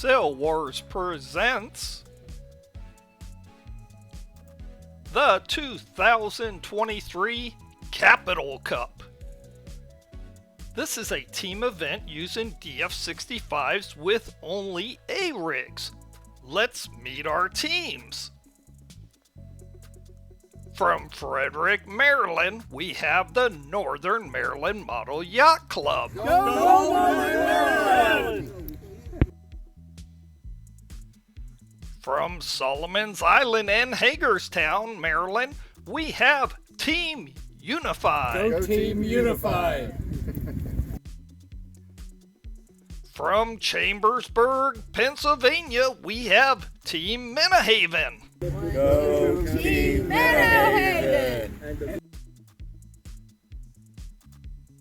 Sail Wars presents the 2023 Capital Cup. This is a team event using DF65s with only A-rigs. Let's meet our teams. From Frederick, Maryland, we have the Northern Maryland Model Yacht Club. Go Northern Maryland! From Solomon's Island and Hagerstown, Maryland, we have Team Unified. Go Team Unified! From Chambersburg, Pennsylvania, we have Team Minnehaven. Go Team Minnehaven!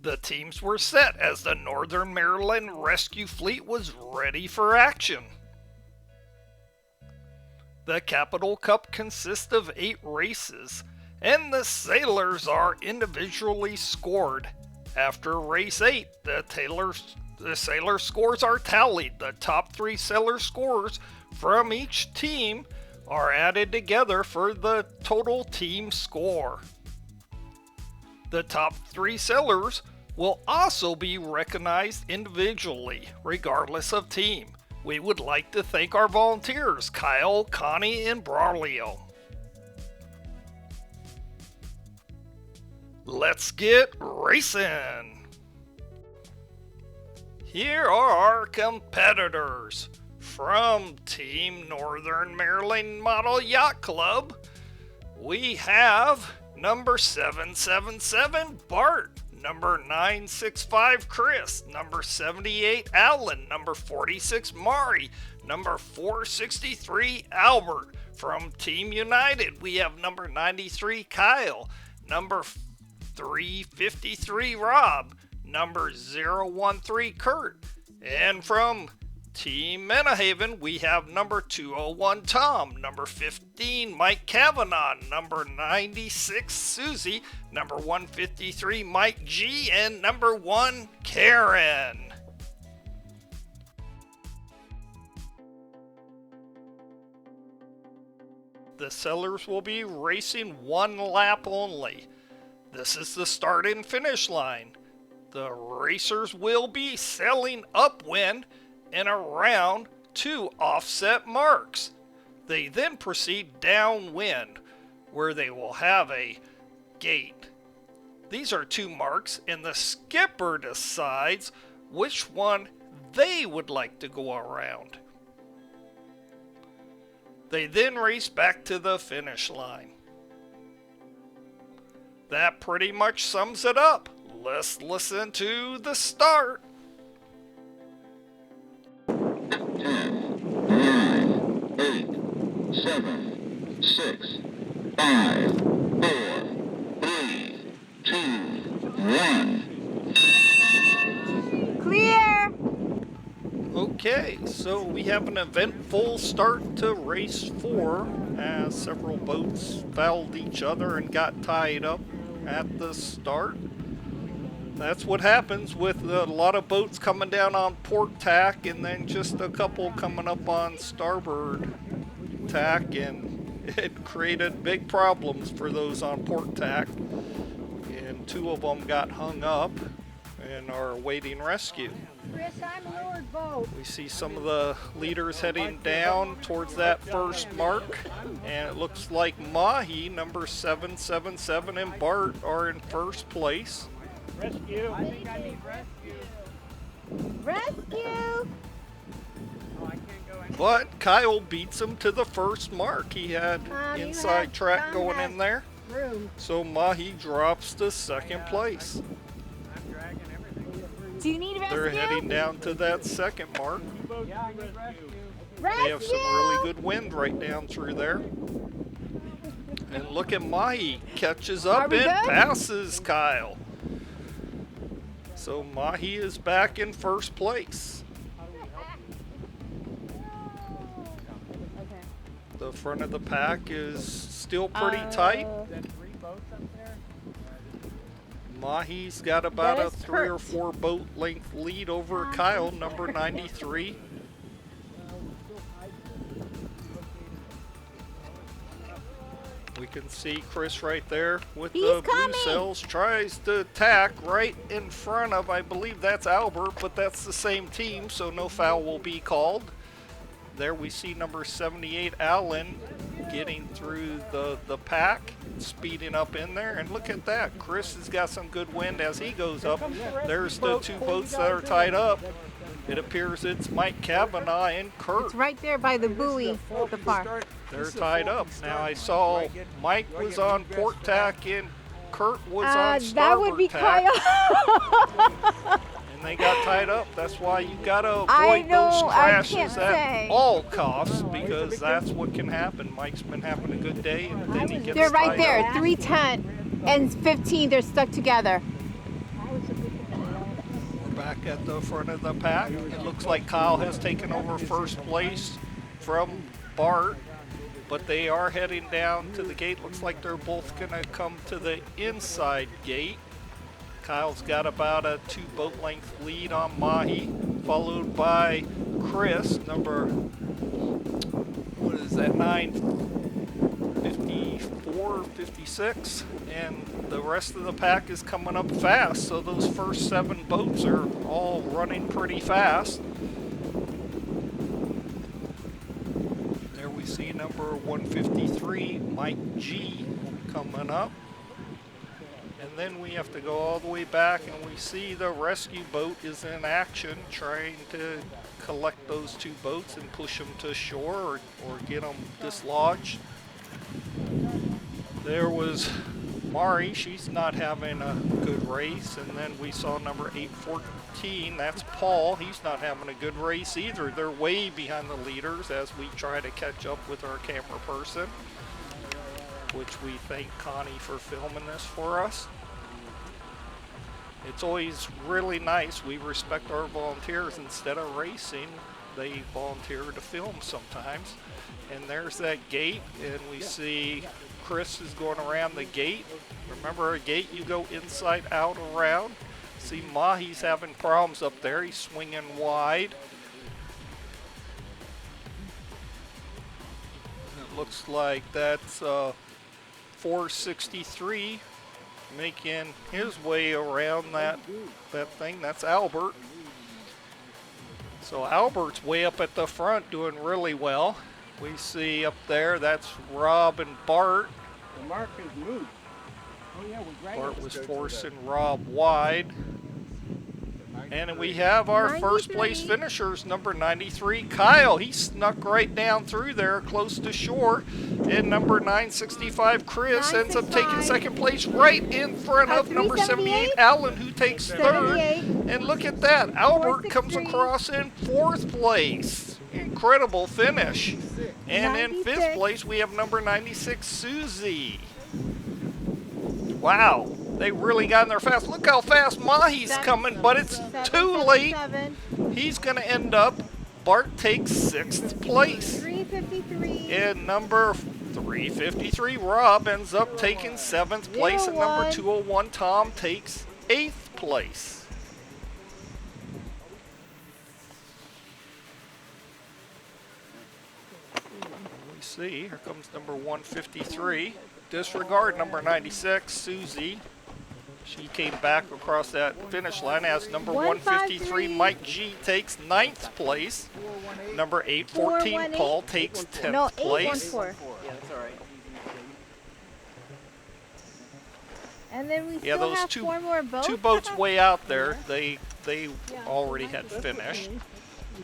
The teams were set as the Northern Maryland Rescue Fleet was ready for action. The Capital Cup consists of 8 races, and the sailors are individually scored. After race 8, the sailor scores are tallied. The top 3 sailor scores from each team are added together for the total team score. The top 3 sailors will also be recognized individually, regardless of team. We would like to thank our volunteers, Kyle, Connie, and Braulio. Let's get racing! Here are our competitors. From Team Northern Maryland Model Yacht Club, we have number 777 Bart, number 965 Chris, number 78 Alan, number 46 Mari, number 463 Albert. From Team United, we have number 93 Kyle, number 353 Rob, number 013 Kurt, and from Team Minnehaven, we have number 201 Tom, number 15 Mike Kavanaugh, number 96 Susie, number 153 Mike G, and number 1 Karen. The sailors will be racing 1 lap only. This is the start and finish line. The racers will be sailing upwind and around 2 offset marks. They then proceed downwind, where they will have a gate. These are 2 marks, and the skipper decides which one they would like to go around. They then race back to the finish line. That pretty much sums it up. Let's listen to the start. 9, 8, 7, 6, 5, 4, 3, 2, 1. Clear! Okay, so we have an eventful start to race 4 as several boats fouled each other and got tied up at the start. That's what happens with a lot of boats coming down on port tack and then just a couple coming up on starboard tack, and it created big problems for those on port tack, and 2 of them got hung up and are awaiting rescue. Chris, I'm a moored boat. We see some of the leaders heading down towards that first mark, and it looks like Mahi, number 777, and Bart are in first place. Rescue! I think I need rescue. Rescue! Oh, I can't go in. But Kyle beats him to the first mark. He had You inside have track some going have in there. Room. So Mahi drops to second place. I'm dragging everything. Do you need rescue? They're heading down to that second mark. Yeah, I need rescue. Rescue! They have some really good wind right down through there. And look at Mahi, catches Are up we and good? passes Kyle. So Mahi is back in first place. Okay. The front of the pack is still pretty tight. Then 3 boats up there. Mahi's got about That a is 3 or hurt. 4 boat length lead over Kyle, number 93. We can see Chris right there with He's the blue coming. sails, tries to attack right in front of, I believe that's Albert, but that's the same team, so no foul will be called. There we see number 78, Allen, getting through the pack, speeding up in there, and look at that. Chris has got some good wind as he goes up. There's the two boats that are tied up. It appears it's Mike Kavanaugh and Kurt. It's right there by the buoy at the far. They're tied up. Now I saw Mike was on port tack and Kurt was on starboard That would be tack. Kyle. And they got tied up. That's why you got to I avoid know, those I crashes can't at say. all costs, because that's what can happen. Mike's been having a good day, and then he gets They're right tied there, up. 310 and 15. They're stuck together. We're back at the front of the pack. It looks like Kyle has taken over first place from Bart, but they are heading down to the gate. Looks like they're both going to come to the inside gate. Kyle's got about a 2 boat length lead on Mahi, followed by Chris, number, what is that, 954, 56, and the rest of the pack is coming up fast, so those first 7 boats are all running pretty fast. There we see number 153, Mike G, coming up. And then we have to go all the way back, and we see the rescue boat is in action trying to collect those 2 boats and push them to shore or get them dislodged. There was Mari, she's not having a good race, and then we saw number 814, that's Paul, he's not having a good race either. They're way behind the leaders as we try to catch up with our camera person, which we thank Connie for filming this for us. It's always really nice. We respect our volunteers. Instead of racing, they volunteer to film sometimes. And there's that gate, and we see Chris is going around the gate. Remember, a gate you go inside out around. See Mahi's having problems up there. He's swinging wide. It looks like that's 463 making his way around that thing. That's Albert. So Albert's way up at the front doing really well. We see up there, that's Rob and Bart. The mark has moved. Oh yeah, we're dragging. Bart was forcing Rob wide. And we have our first place finishers, number 93, Kyle. He snuck right down through there, close to shore. And number 965, Chris, ends up taking second place right in front of number 78, Allen, who takes third. And look at that, Albert comes across in 4th place. Incredible finish. And in 5th place, we have number 96, Susie. Wow. They really got in there fast. Look how fast Mahi's coming, but it's too late. He's going to end up, Bart takes 6th place. 353. And number 353, Rob, ends up taking 7th place. And number 201, Tom, takes 8th place. We see, here comes number 153. Disregard number 96, Susie. She came back across that finish line as number 153, Mike G, takes 9th place. Number 814, Paul, takes 10th place. Yeah, that's all right. And then we still have 4 more boats. 2 boats way out there. They already had finished.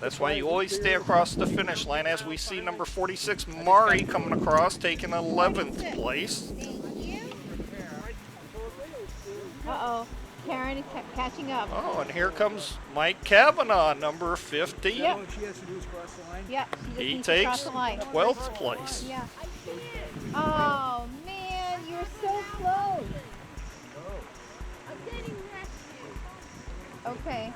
That's why you always stay across the finish line, as we see number 46, Mari, coming across, taking 11th place. Uh-oh, Karen is catching up. Oh, and here comes Mike Kavanaugh, number 15. Yep. What she has to do is cross the line? Yeah, she He just needs to cross takes the line. 12th place. Yeah. Oh, man, you're so close. Okay.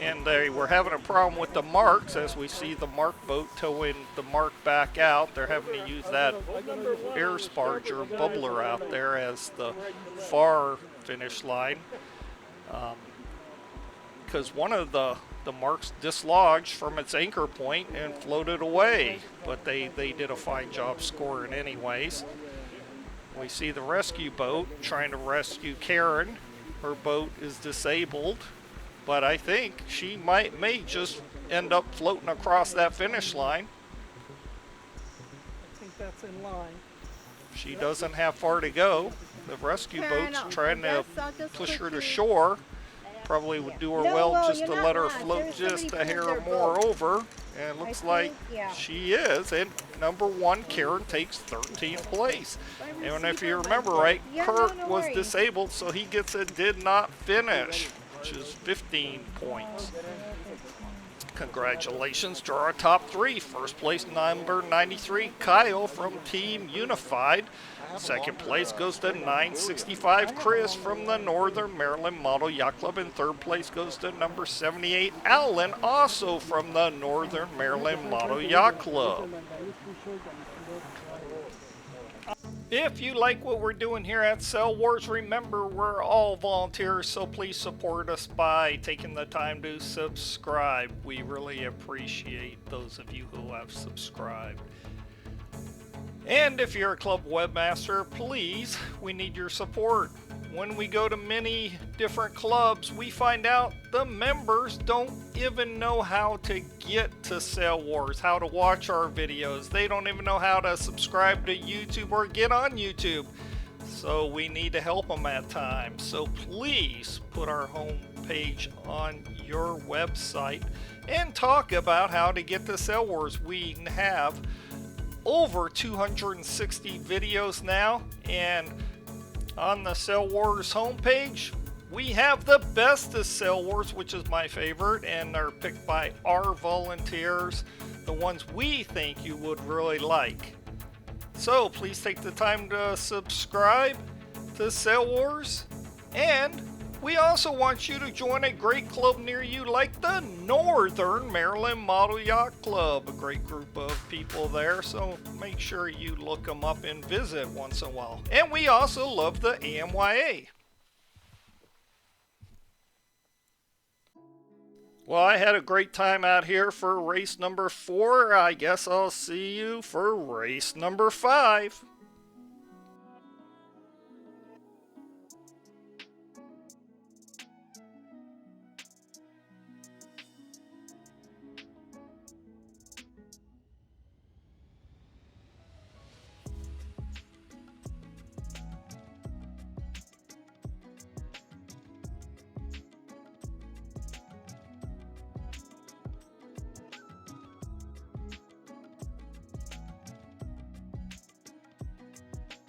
And they were having a problem with the marks, as we see the mark boat towing the mark back out. They're having to use that air sparge or bubbler out there as the far finish line, because one of the marks dislodged from its anchor point and floated away, but they did a fine job scoring anyways. We see the rescue boat trying to rescue Karen. Her boat is disabled, but I think she may just end up floating across that finish line. I think that's in line. She doesn't have far to go. The rescue boat's trying to push her to shore. Probably would do her well just to let her float just a hair more over. And it looks like she is. And number 1, Karen takes 13th place. And if you remember right, Kurt was disabled, so he gets a did not finish, which is 15 points. Congratulations to our top 3. First place, number 93, Kyle from Team Unified. Second place goes to 965, Chris from the Northern Maryland Model Yacht Club. And third place goes to number 78, Alan, also from the Northern Maryland Model Yacht Club. If you like what we're doing here at Sail Wars, remember we're all volunteers, so please support us by taking the time to subscribe. We really appreciate those of you who have subscribed. And if you're a club webmaster, please, we need your support. When we go to many different clubs, we find out the members don't even know how to get to Sail Wars, how to watch our videos. They don't even know how to subscribe to YouTube or get on YouTube. So we need to help them at times. So please put our homepage on your website and talk about how to get to Sail Wars. We have over 260 videos now, and on the Sail Wars homepage we have the best of Sail Wars, which is my favorite, and they're picked by our volunteers, the ones we think you would really like. So please take the time to subscribe to Sail Wars, and we also want you to join a great club near you like the Northern Maryland Model Yacht Club. A great group of people there, so make sure you look them up and visit once in a while. And we also love the AMYA. Well, I had a great time out here for race number 4. I guess I'll see you for race number 5.